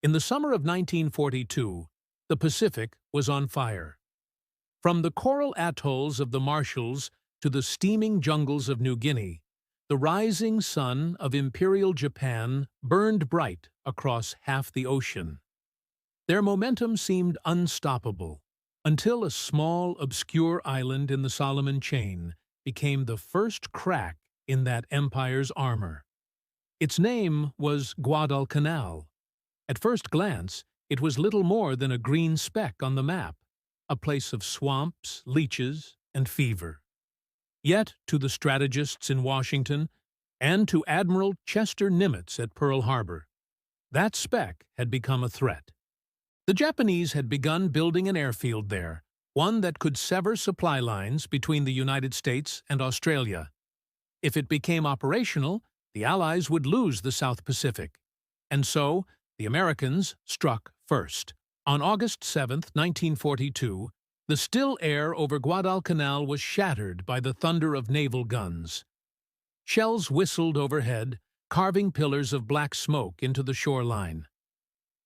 In the summer of 1942, the Pacific was on fire. From the coral atolls of the Marshalls to the steaming jungles of New Guinea, the rising sun of Imperial Japan burned bright across half the ocean. Their momentum seemed unstoppable, until a small, obscure island in the Solomon Chain became the first crack in that empire's armor. Its name was Guadalcanal. At first glance, it was little more than a green speck on the map, a place of swamps, leeches, and fever. Yet, to the strategists in Washington, and to Admiral Chester Nimitz at Pearl Harbor, that speck had become a threat. The Japanese had begun building an airfield there, one that could sever supply lines between the United States and Australia. If it became operational, the Allies would lose the South Pacific. And so, the Americans struck first. On August 7, 1942, the still air over Guadalcanal was shattered by the thunder of naval guns. Shells whistled overhead, carving pillars of black smoke into the shoreline.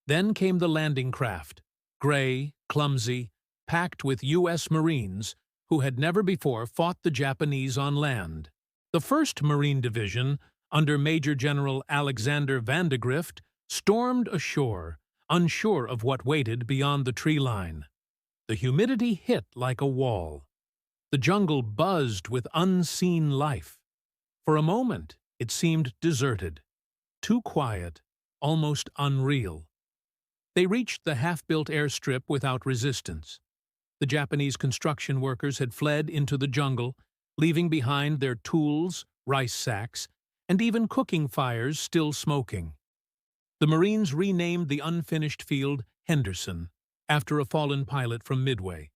Then came the landing craft, gray, clumsy, packed with U.S. Marines who had never before fought the Japanese on land. The 1st Marine Division, under Major General Alexander Vandegrift, stormed ashore, unsure of what waited beyond the tree line. The humidity hit like a wall. The jungle buzzed with unseen life. For a moment, it seemed deserted, too quiet, almost unreal. They reached the half-built airstrip without resistance. The Japanese construction workers had fled into the jungle, leaving behind their tools, rice sacks, and even cooking fires still smoking. The Marines renamed the unfinished field Henderson, after a fallen pilot from Midway.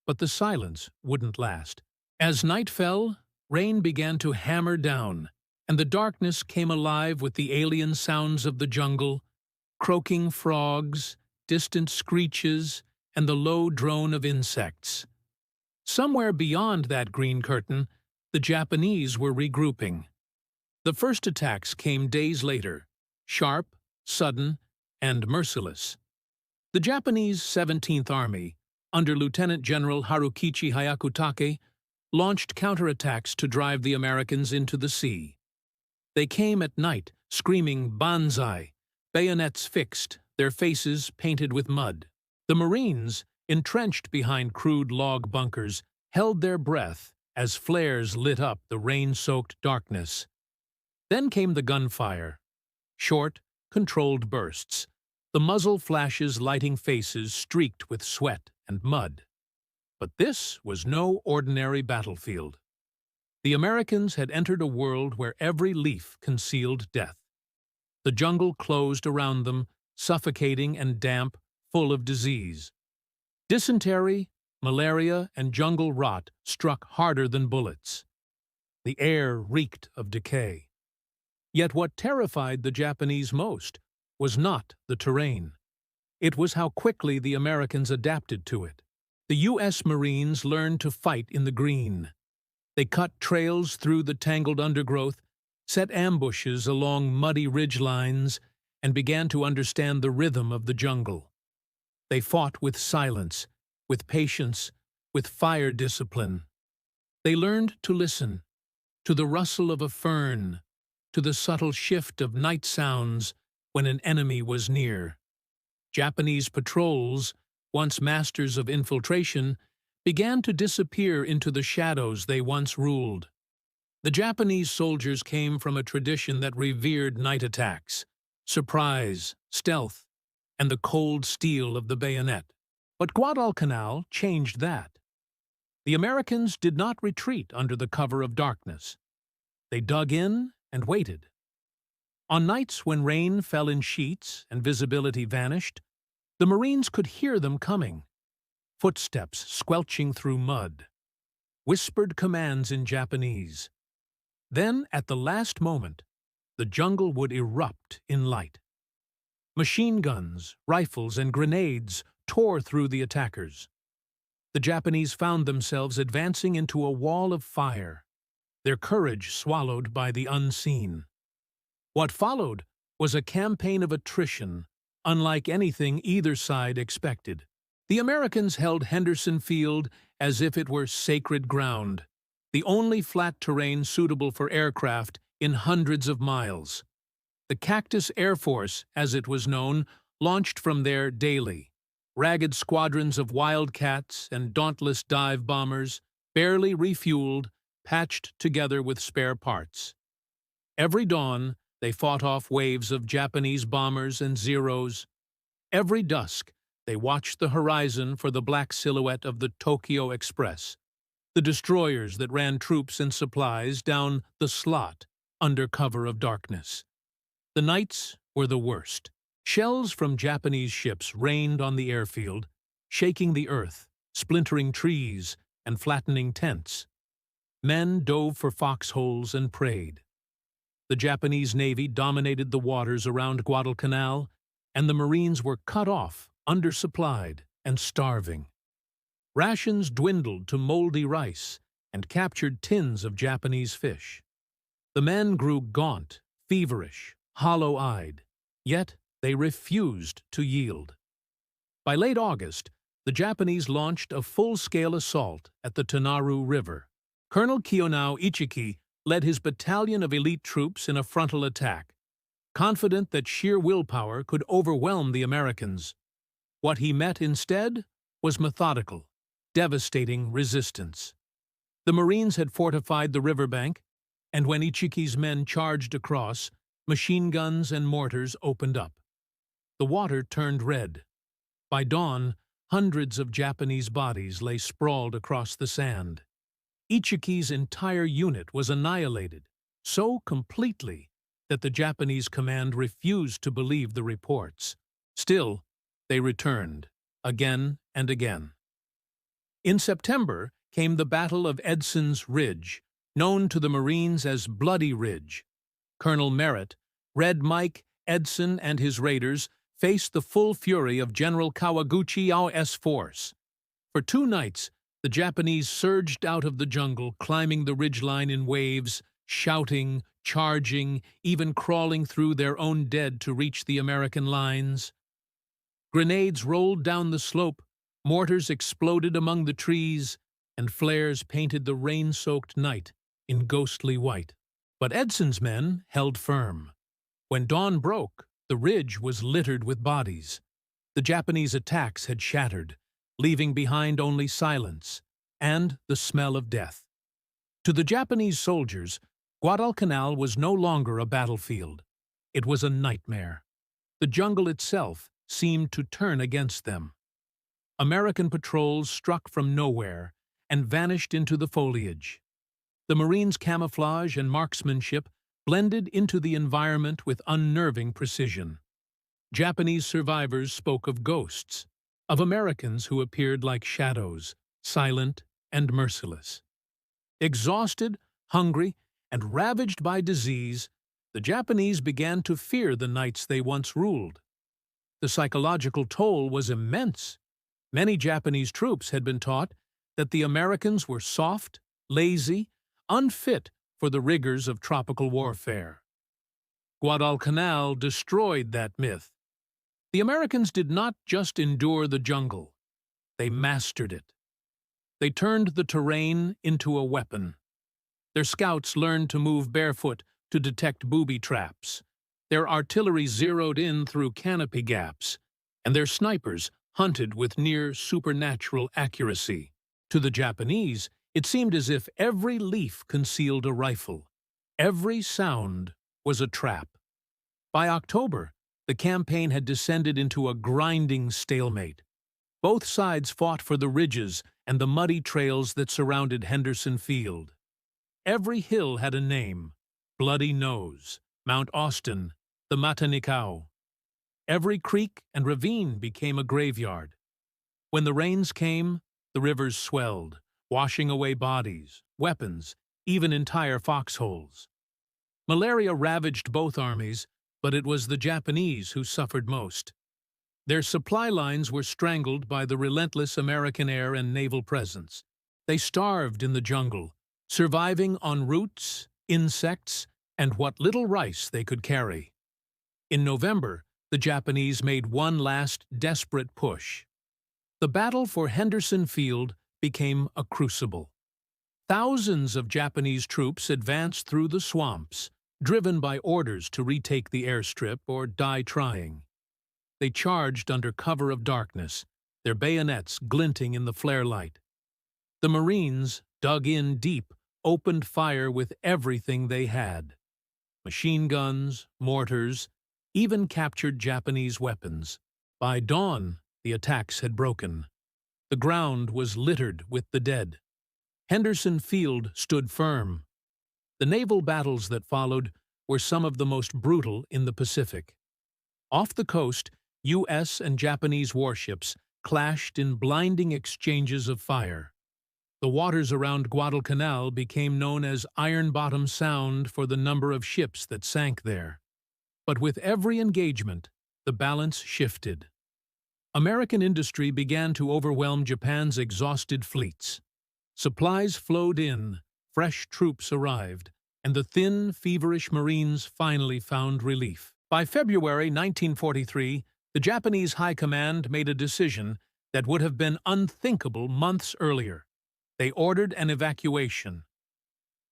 But the silence wouldn't last. As night fell, rain began to hammer down, and the darkness came alive with the alien sounds of the jungle, croaking frogs, distant screeches, and the low drone of insects. Somewhere beyond that green curtain, the Japanese were regrouping. The first attacks came days later, sharp, sudden, and merciless. The Japanese 17th Army, under Lieutenant General Harukichi Hyakutake, launched counterattacks to drive the Americans into the sea. They came at night, screaming "Banzai!" bayonets fixed, their faces painted with mud. The Marines, entrenched behind crude log bunkers, held their breath as flares lit up the rain-soaked darkness. Then came the gunfire. Short, controlled bursts, the muzzle flashes lighting faces streaked with sweat and mud. But this was no ordinary battlefield. The Americans had entered a world where every leaf concealed death. The jungle closed around them, suffocating and damp, full of disease. Dysentery, malaria, and jungle rot struck harder than bullets. The air reeked of decay. Yet what terrified the Japanese most was not the terrain. It was how quickly the Americans adapted to it. The U.S. Marines learned to fight in the green. They cut trails through the tangled undergrowth, set ambushes along muddy ridgelines, and began to understand the rhythm of the jungle. They fought with silence, with patience, with fire discipline. They learned to listen, to the rustle of a fern, to the subtle shift of night sounds when an enemy was near. Japanese patrols, once masters of infiltration, began to disappear into the shadows they once ruled. The Japanese soldiers came from a tradition that revered night attacks, surprise, stealth, and the cold steel of the bayonet. But Guadalcanal changed that. The Americans did not retreat under the cover of darkness. They dug in and waited. On nights when rain fell in sheets and visibility vanished, the Marines could hear them coming. Footsteps squelching through mud. Whispered commands in Japanese. Then, at the last moment, the jungle would erupt in light. Machine guns, rifles, and grenades tore through the attackers. The Japanese found themselves advancing into a wall of fire, their courage swallowed by the unseen. What followed was a campaign of attrition, unlike anything either side expected. The Americans held Henderson Field as if it were sacred ground, the only flat terrain suitable for aircraft in hundreds of miles. The Cactus Air Force, as it was known, launched from there daily. Ragged squadrons of Wildcats and dauntless dive bombers, barely refueled, patched together with spare parts. Every dawn, they fought off waves of Japanese bombers and Zeros. Every dusk, they watched the horizon for the black silhouette of the Tokyo Express, the destroyers that ran troops and supplies down the slot under cover of darkness. The nights were the worst. Shells from Japanese ships rained on the airfield, shaking the earth, splintering trees, and flattening tents. Men dove for foxholes and prayed. The Japanese Navy dominated the waters around Guadalcanal, and the Marines were cut off, undersupplied, and starving. Rations dwindled to moldy rice and captured tins of Japanese fish. The men grew gaunt, feverish, hollow-eyed, yet they refused to yield. By late August, the Japanese launched a full-scale assault at the Tanaru River. Colonel Kiyonao Ichiki led his battalion of elite troops in a frontal attack, confident that sheer willpower could overwhelm the Americans. What he met instead was methodical, devastating resistance. The Marines had fortified the riverbank, and when Ichiki's men charged across, machine guns and mortars opened up. The water turned red. By dawn, hundreds of Japanese bodies lay sprawled across the sand. Ichiki's entire unit was annihilated, so completely that the Japanese command refused to believe the reports. Still, they returned, again and again. In September came the Battle of Edson's Ridge, known to the Marines as Bloody Ridge. Colonel Merritt, Red Mike Edson, and his raiders faced the full fury of General Kawaguchi-Yao's force. For 2 nights, the Japanese surged out of the jungle, climbing the ridgeline in waves, shouting, charging, even crawling through their own dead to reach the American lines. Grenades rolled down the slope, mortars exploded among the trees, and flares painted the rain-soaked night in ghostly white. But Edson's men held firm. When dawn broke, the ridge was littered with bodies. The Japanese attacks had shattered, leaving behind only silence and the smell of death. To the Japanese soldiers, Guadalcanal was no longer a battlefield. It was a nightmare. The jungle itself seemed to turn against them. American patrols struck from nowhere and vanished into the foliage. The Marines' camouflage and marksmanship blended into the environment with unnerving precision. Japanese survivors spoke of ghosts, of Americans who appeared like shadows, silent and merciless. Exhausted, hungry, and ravaged by disease, the Japanese began to fear the knights they once ruled. The psychological toll was immense. Many Japanese troops had been taught that the Americans were soft, lazy, unfit for the rigors of tropical warfare. Guadalcanal destroyed that myth. The Americans did not just endure the jungle, they mastered it. They turned the terrain into a weapon. Their scouts learned to move barefoot to detect booby traps. Their artillery zeroed in through canopy gaps, and their snipers hunted with near-supernatural accuracy. To the Japanese, it seemed as if every leaf concealed a rifle. Every sound was a trap. By October, the campaign had descended into a grinding stalemate. Both sides fought for the ridges and the muddy trails that surrounded Henderson Field. Every hill had a name: Bloody Nose, Mount Austin, the Matanikau. Every creek and ravine became a graveyard. When the rains came, the rivers swelled, washing away bodies, weapons, even entire foxholes. Malaria ravaged both armies, but it was the Japanese who suffered most. Their supply lines were strangled by the relentless American air and naval presence. They starved in the jungle, surviving on roots, insects, and what little rice they could carry. In November, the Japanese made one last desperate push. The battle for Henderson Field became a crucible. Thousands of Japanese troops advanced through the swamps, driven by orders to retake the airstrip or die trying. They charged under cover of darkness, their bayonets glinting in the flare light. The Marines, dug in deep, opened fire with everything they had. Machine guns, mortars, even captured Japanese weapons. By dawn, the attacks had broken. The ground was littered with the dead. Henderson Field stood firm. The naval battles that followed were some of the most brutal in the Pacific. Off the coast, U.S. and Japanese warships clashed in blinding exchanges of fire. The waters around Guadalcanal became known as Iron Bottom Sound for the number of ships that sank there. But with every engagement, the balance shifted. American industry began to overwhelm Japan's exhausted fleets. Supplies flowed in, fresh troops arrived, and the thin, feverish Marines finally found relief. By February 1943, the Japanese High Command made a decision that would have been unthinkable months earlier. They ordered an evacuation.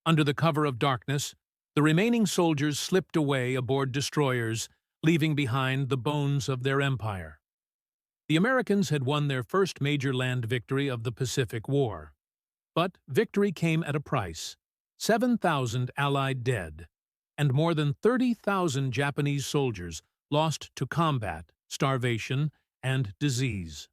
Under the cover of darkness, the remaining soldiers slipped away aboard destroyers, leaving behind the bones of their empire. The Americans had won their first major land victory of the Pacific War. But victory came at a price: 7,000 Allied dead, and more than 30,000 Japanese soldiers lost to combat, starvation, and disease.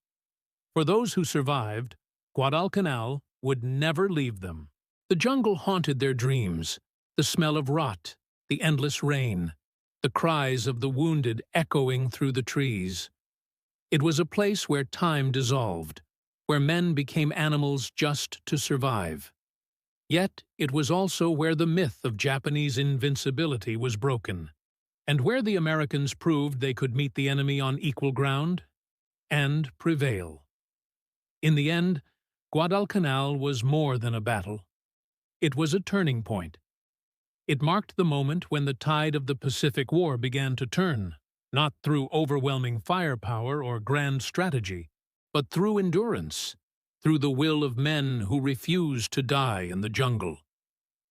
For those who survived, Guadalcanal would never leave them. The jungle haunted their dreams, the smell of rot, the endless rain, the cries of the wounded echoing through the trees. It was a place where time dissolved, where men became animals just to survive. Yet it was also where the myth of Japanese invincibility was broken, and where the Americans proved they could meet the enemy on equal ground and prevail. In the end, Guadalcanal was more than a battle. It was a turning point. It marked the moment when the tide of the Pacific War began to turn, not through overwhelming firepower or grand strategy, but through endurance, through the will of men who refused to die in the jungle.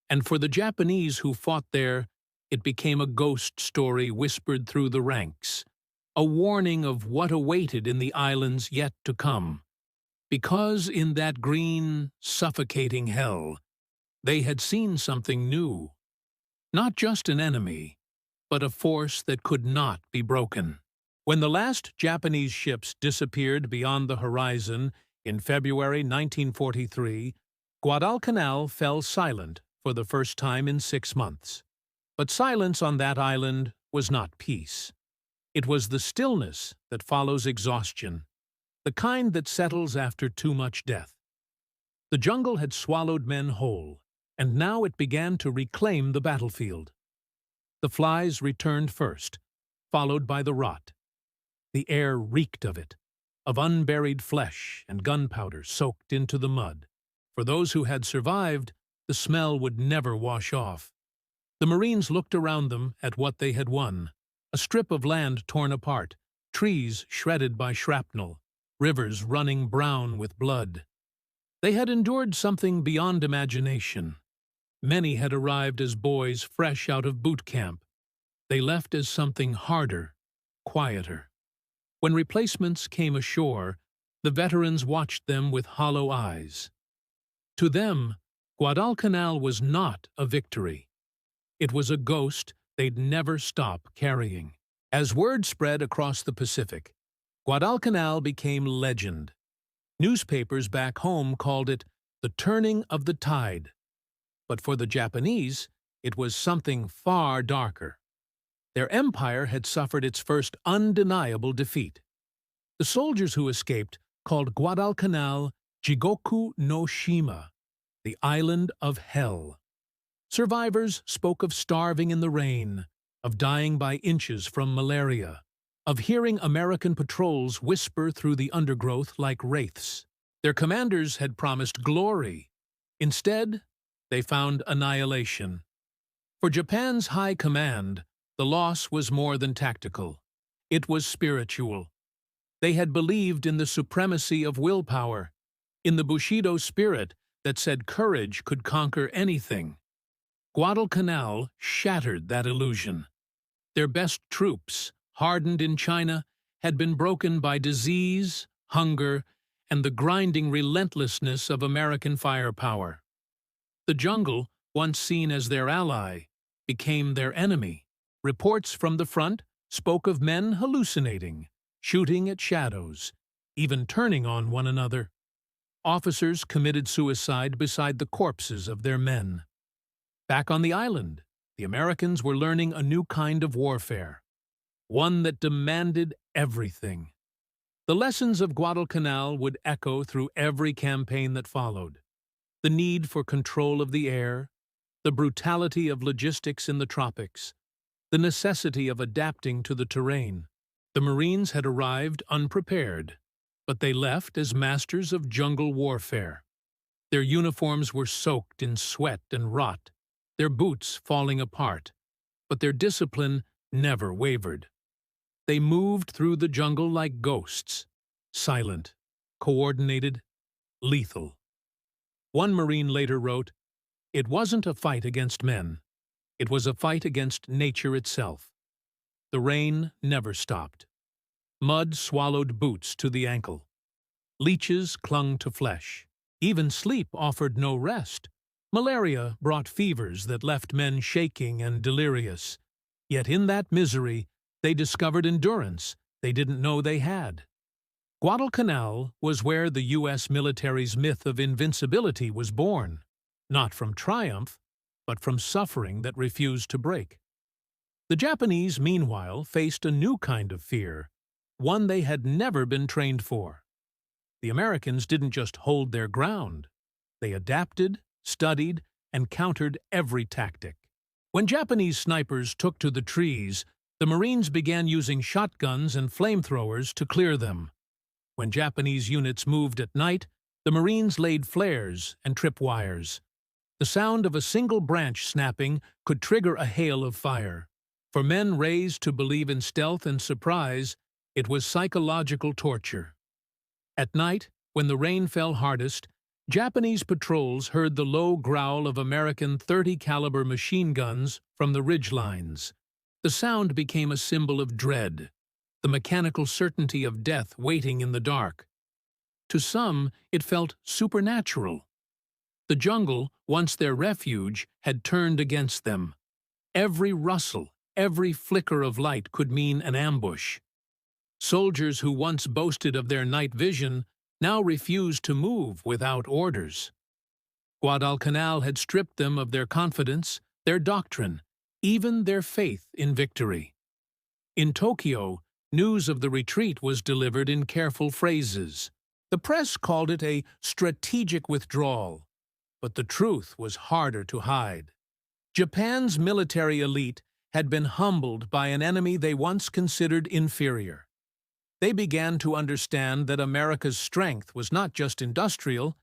And for the Japanese who fought there, it became a ghost story whispered through the ranks, a warning of what awaited in the islands yet to come. Because in that green, suffocating hell, they had seen something new. Not just an enemy, but a force that could not be broken. When the last Japanese ships disappeared beyond the horizon in February 1943, Guadalcanal fell silent for the first time in 6 months. But silence on that island was not peace. It was the stillness that follows exhaustion, the kind that settles after too much death. The jungle had swallowed men whole, and now it began to reclaim the battlefield. The flies returned first, followed by the rot. The air reeked of it, of unburied flesh and gunpowder soaked into the mud. For those who had survived, the smell would never wash off. The Marines looked around them at what they had won: a strip of land torn apart, trees shredded by shrapnel, rivers running brown with blood. They had endured something beyond imagination. Many had arrived as boys fresh out of boot camp. They left as something harder, quieter. When replacements came ashore, the veterans watched them with hollow eyes. To them, Guadalcanal was not a victory. It was a ghost they'd never stop carrying. As word spread across the Pacific, Guadalcanal became legend. Newspapers back home called it the turning of the tide. But for the Japanese, it was something far darker. Their empire had suffered its first undeniable defeat. The soldiers who escaped called Guadalcanal Jigoku no Shima, the island of hell. Survivors spoke of starving in the rain, of dying by inches from malaria, of hearing American patrols whisper through the undergrowth like wraiths. Their commanders had promised glory. Instead, they found annihilation. For Japan's high command, the loss was more than tactical. It was spiritual. They had believed in the supremacy of willpower, in the Bushido spirit that said courage could conquer anything. Guadalcanal shattered that illusion. Their best troops, hardened in China, had been broken by disease, hunger, and the grinding relentlessness of American firepower. The jungle, once seen as their ally, became their enemy. Reports from the front spoke of men hallucinating, shooting at shadows, even turning on one another. Officers committed suicide beside the corpses of their men. Back on the island, the Americans were learning a new kind of warfare, one that demanded everything. The lessons of Guadalcanal would echo through every campaign that followed. The need for control of the air, the brutality of logistics in the tropics, the necessity of adapting to the terrain. The Marines had arrived unprepared, but they left as masters of jungle warfare. Their uniforms were soaked in sweat and rot, their boots falling apart, but their discipline never wavered. They moved through the jungle like ghosts, silent, coordinated, lethal. One Marine later wrote, "It wasn't a fight against men. It was a fight against nature itself." The rain never stopped. Mud swallowed boots to the ankle. Leeches clung to flesh. Even sleep offered no rest. Malaria brought fevers that left men shaking and delirious. Yet in that misery, they discovered endurance they didn't know they had. Guadalcanal was where the U.S. military's myth of invincibility was born, not from triumph, but from suffering that refused to break. The Japanese, meanwhile, faced a new kind of fear, one they had never been trained for. The Americans didn't just hold their ground. They adapted, studied, and countered every tactic. When Japanese snipers took to the trees, the Marines began using shotguns and flamethrowers to clear them. When Japanese units moved at night, the Marines laid flares and tripwires. The sound of a single branch snapping could trigger a hail of fire. For men raised to believe in stealth and surprise, it was psychological torture. At night, when the rain fell hardest, Japanese patrols heard the low growl of American .30 caliber machine guns from the ridgelines. The sound became a symbol of dread, the mechanical certainty of death waiting in the dark. To some, it felt supernatural. The jungle, once their refuge, had turned against them. Every rustle, every flicker of light could mean an ambush. Soldiers who once boasted of their night vision now refused to move without orders. Guadalcanal had stripped them of their confidence, their doctrine, even their faith in victory. In Tokyo, news of the retreat was delivered in careful phrases. The press called it a strategic withdrawal, but the truth was harder to hide. Japan's military elite had been humbled by an enemy they once considered inferior. They began to understand that America's strength was not just industrial,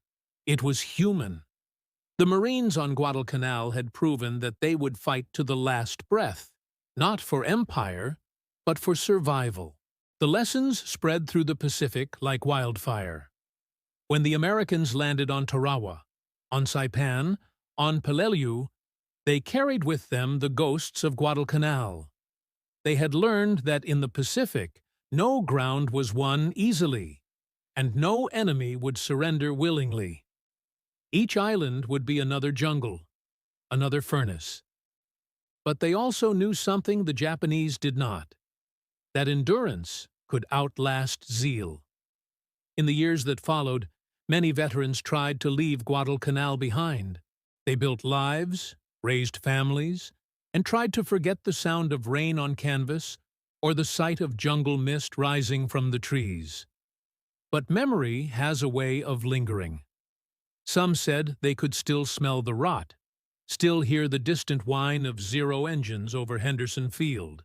it was human. The Marines on Guadalcanal had proven that they would fight to the last breath, not for empire, but for survival. The lessons spread through the Pacific like wildfire. When the Americans landed on Tarawa, on Saipan, on Peleliu, they carried with them the ghosts of Guadalcanal. They had learned that in the Pacific, no ground was won easily, and no enemy would surrender willingly. Each island would be another jungle, another furnace. But they also knew something the Japanese did not, that endurance could outlast zeal. In the years that followed, many veterans tried to leave Guadalcanal behind. They built lives, raised families, and tried to forget the sound of rain on canvas or the sight of jungle mist rising from the trees. But memory has a way of lingering. Some said they could still smell the rot, still hear the distant whine of Zero engines over Henderson Field.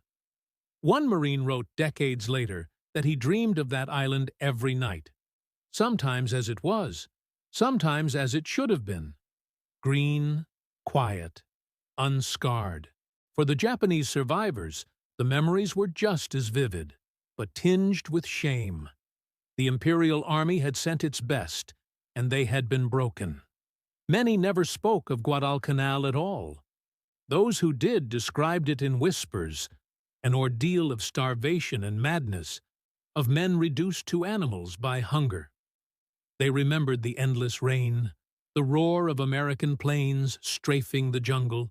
One Marine wrote decades later that he dreamed of that island every night, sometimes as it was, sometimes as it should have been. Green, quiet, unscarred. For the Japanese survivors, the memories were just as vivid. but tinged with shame. The imperial army had sent its best, and they had been broken. Many never spoke of Guadalcanal at all. Those who did described it in whispers, an ordeal of starvation and madness, of men reduced to animals by hunger. They remembered the endless rain, the roar of American planes strafing the jungle,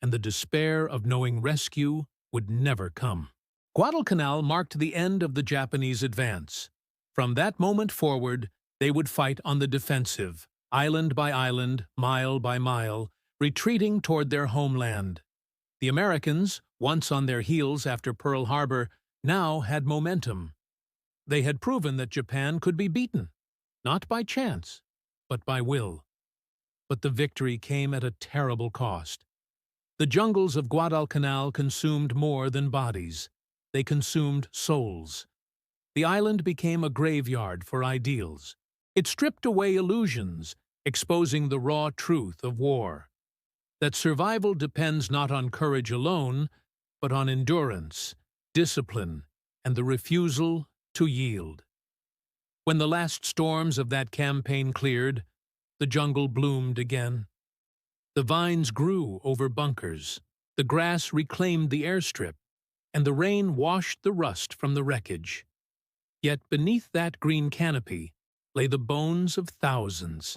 and the despair of knowing rescue would never come. Guadalcanal marked the end of the Japanese advance. From that moment forward, they would fight on the defensive, island by island, mile by mile, retreating toward their homeland. The Americans, once on their heels after Pearl Harbor, now had momentum. They had proven that Japan could be beaten, not by chance, but by will. But the victory came at a terrible cost. The jungles of Guadalcanal consumed more than bodies. They consumed souls. The island became a graveyard for ideals. It stripped away illusions, exposing the raw truth of war. That survival depends not on courage alone, but on endurance, discipline, and the refusal to yield. When the last storms of that campaign cleared, the jungle bloomed again. The vines grew over bunkers, the grass reclaimed the airstrip, and the rain washed the rust from the wreckage. Yet beneath that green canopy lay the bones of thousands.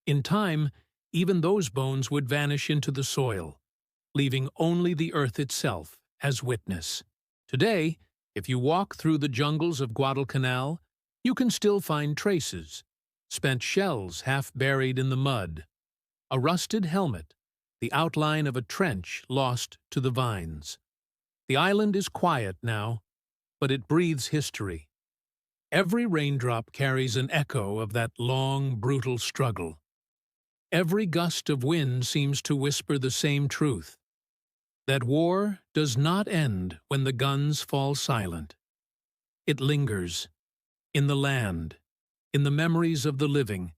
In time, even those bones would vanish into the soil, leaving only the earth itself as witness. Today, if you walk through the jungles of Guadalcanal, you can still find traces, spent shells half buried in the mud, a rusted helmet, the outline of a trench lost to the vines. The island is quiet now, but it breathes history. Every raindrop carries an echo of that long, brutal struggle. Every gust of wind seems to whisper the same truth, that war does not end when the guns fall silent. It lingers, in the land, in the memories of the living,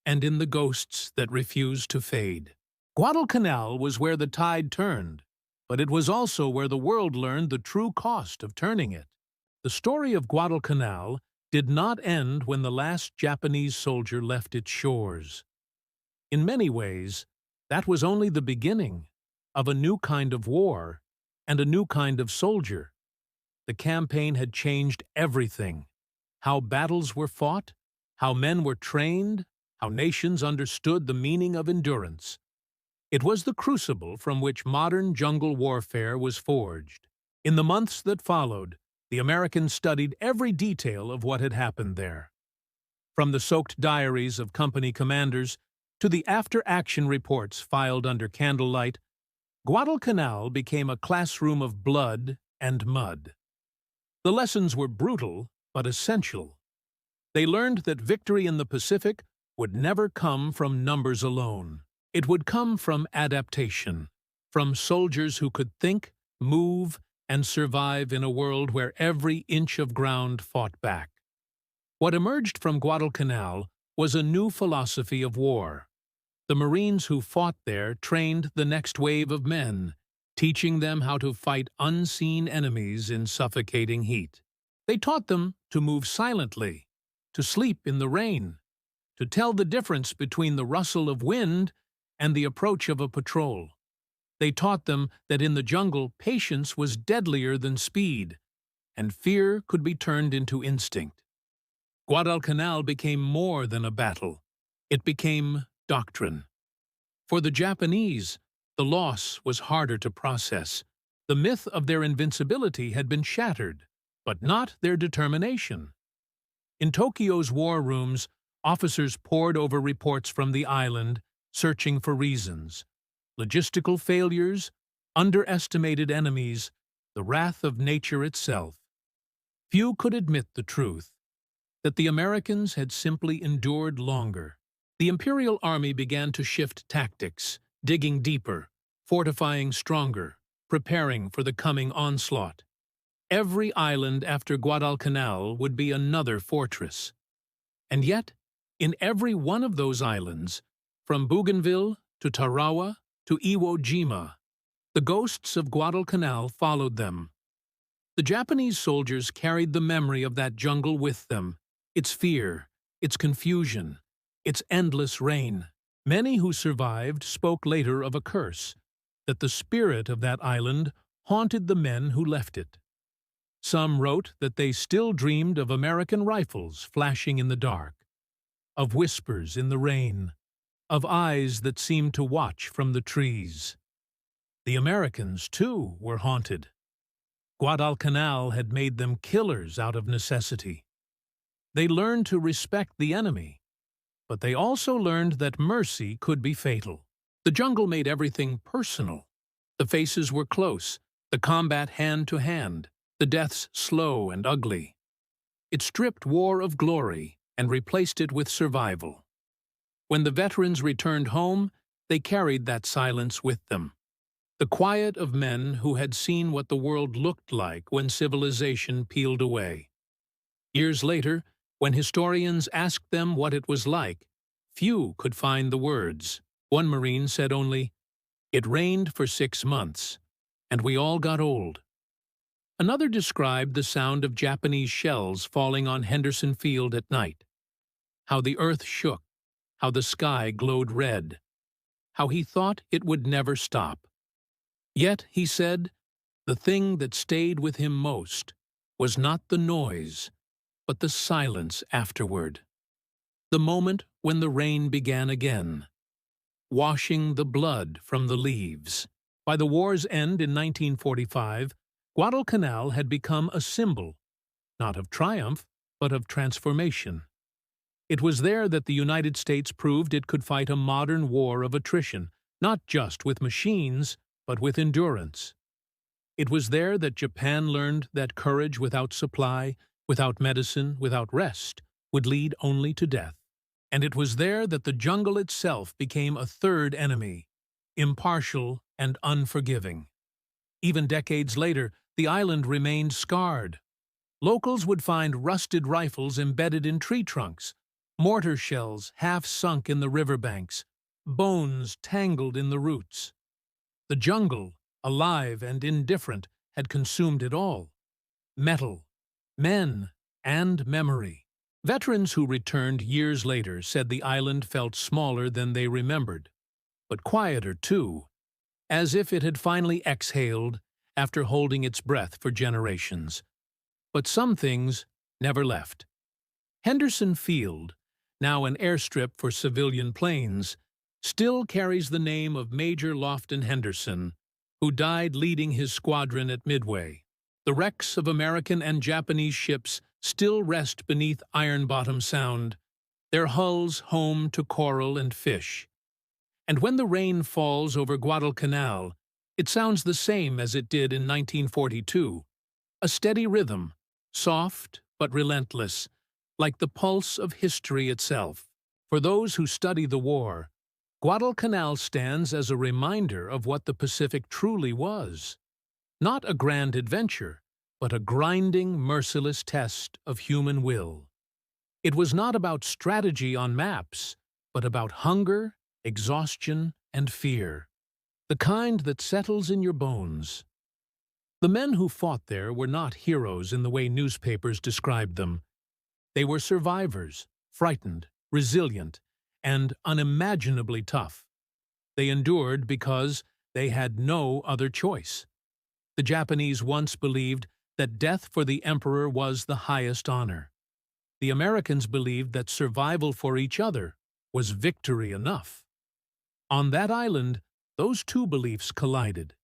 and in the ghosts that refuse to fade. Guadalcanal was where the tide turned, but it was also where the world learned the true cost of turning it. The story of Guadalcanal did not end when the last Japanese soldier left its shores. In many ways, that was only the beginning of a new kind of war and a new kind of soldier. The campaign had changed everything: how battles were fought, how men were trained, how nations understood the meaning of endurance. It was the crucible from which modern jungle warfare was forged. In the months that followed, the Americans studied every detail of what had happened there. From the soaked diaries of company commanders to the after-action reports filed under candlelight, Guadalcanal became a classroom of blood and mud. The lessons were brutal but essential. They learned that victory in the Pacific would never come from numbers alone. It would come from adaptation, from soldiers who could think, move, and survive in a world where every inch of ground fought back. What emerged from Guadalcanal was a new philosophy of war. The Marines who fought there trained the next wave of men, teaching them how to fight unseen enemies in suffocating heat. They taught them to move silently, to sleep in the rain, to tell the difference between the rustle of wind and the approach of a patrol. They taught them that in the jungle, patience was deadlier than speed, and fear could be turned into instinct. Guadalcanal became more than a battle. It became doctrine. For the Japanese, the loss was harder to process. The myth of their invincibility had been shattered, but not their determination. In Tokyo's war rooms, officers pored over reports from the island, searching for reasons. Logistical failures, underestimated enemies, the wrath of nature itself. Few could admit the truth, that the Americans had simply endured longer. The Imperial Army began to shift tactics, digging deeper, fortifying stronger, preparing for the coming onslaught. Every island after Guadalcanal would be another fortress. And yet, in every one of those islands, from Bougainville to Tarawa to Iwo Jima, the ghosts of Guadalcanal followed them. The Japanese soldiers carried the memory of that jungle with them, its fear, its confusion, its endless rain. Many who survived spoke later of a curse, that the spirit of that island haunted the men who left it. Some wrote that they still dreamed of American rifles flashing in the dark, of whispers in the rain, of eyes that seemed to watch from the trees. The Americans, too, were haunted. Guadalcanal had made them killers out of necessity. They learned to respect the enemy, but they also learned that mercy could be fatal. The jungle made everything personal. The faces were close, the combat hand to hand, the deaths slow and ugly. It stripped war of glory and replaced it with survival. When the veterans returned home, they carried that silence with them. The quiet of men who had seen what the world looked like when civilization peeled away. Years later, when historians asked them what it was like, few could find the words. One Marine said only, "It rained for 6 months, and we all got old." Another described the sound of Japanese shells falling on Henderson Field at night, how the earth shook, how the sky glowed red, how he thought it would never stop. Yet, he said, the thing that stayed with him most was not the noise, but the silence afterward. The moment when the rain began again, washing the blood from the leaves. By the war's end in 1945, Guadalcanal had become a symbol, not of triumph, but of transformation. It was there that the United States proved it could fight a modern war of attrition, not just with machines, but with endurance. It was there that Japan learned that courage without supply, without medicine, without rest, would lead only to death. And it was there that the jungle itself became a third enemy, impartial and unforgiving. Even decades later, the island remained scarred. Locals would find rusted rifles embedded in tree trunks, mortar shells half sunk in the riverbanks, bones tangled in the roots. The jungle, alive and indifferent, had consumed it all. Metal, men, and memory. Veterans who returned years later said the island felt smaller than they remembered, but quieter too, as if it had finally exhaled after holding its breath for generations. But some things never left. Henderson Field, now an airstrip for civilian planes, still carries the name of Major Lofton Henderson, who died leading his squadron at Midway. The wrecks of American and Japanese ships still rest beneath Iron Bottom Sound, their hulls home to coral and fish. And when the rain falls over Guadalcanal, it sounds the same as it did in 1942, a steady rhythm, soft but relentless, like the pulse of history itself. For those who study the war, Guadalcanal stands as a reminder of what the Pacific truly was. Not a grand adventure, but a grinding, merciless test of human will. It was not about strategy on maps, but about hunger, exhaustion, and fear, the kind that settles in your bones. The men who fought there were not heroes in the way newspapers described them. They were survivors, frightened, resilient, and unimaginably tough. They endured because they had no other choice. The Japanese once believed that death for the emperor was the highest honor. The Americans believed that survival for each other was victory enough. On that island, those two beliefs collided,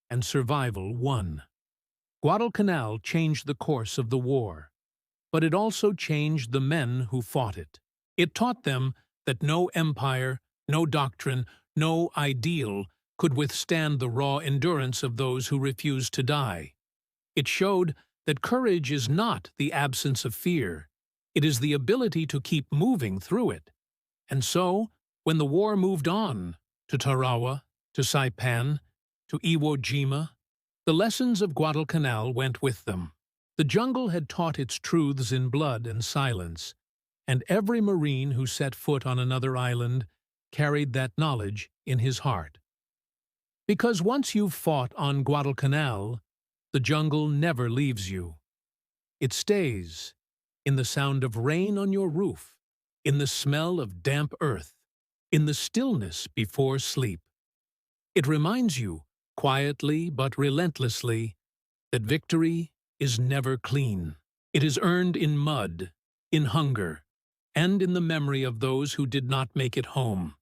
and survival won. Guadalcanal changed the course of the war, but it also changed the men who fought it. It taught them that no empire, no doctrine, no ideal could withstand the raw endurance of those who refused to die. It showed that courage is not the absence of fear, it is the ability to keep moving through it. And so, when the war moved on, to Tarawa, to Saipan, to Iwo Jima, the lessons of Guadalcanal went with them. The jungle had taught its truths in blood and silence, and every Marine who set foot on another island carried that knowledge in his heart. Because once you've fought on Guadalcanal, The jungle never leaves you. It stays in the sound of rain on your roof, in the smell of damp earth, in the stillness before sleep. It reminds you, quietly but relentlessly, that victory is never clean. It is earned in mud, in hunger, and in the memory of those who did not make it home.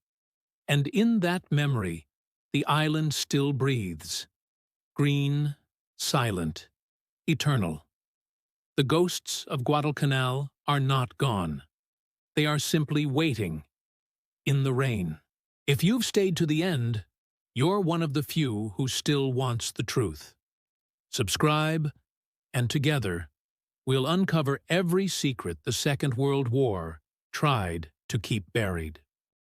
And in that memory, the island still breathes, green, silent, eternal. The ghosts of Guadalcanal are not gone. They are simply waiting, in the rain. If you've stayed to the end, you're one of the few who still wants the truth. Subscribe, and together, we'll uncover every secret the Second World War tried to keep buried.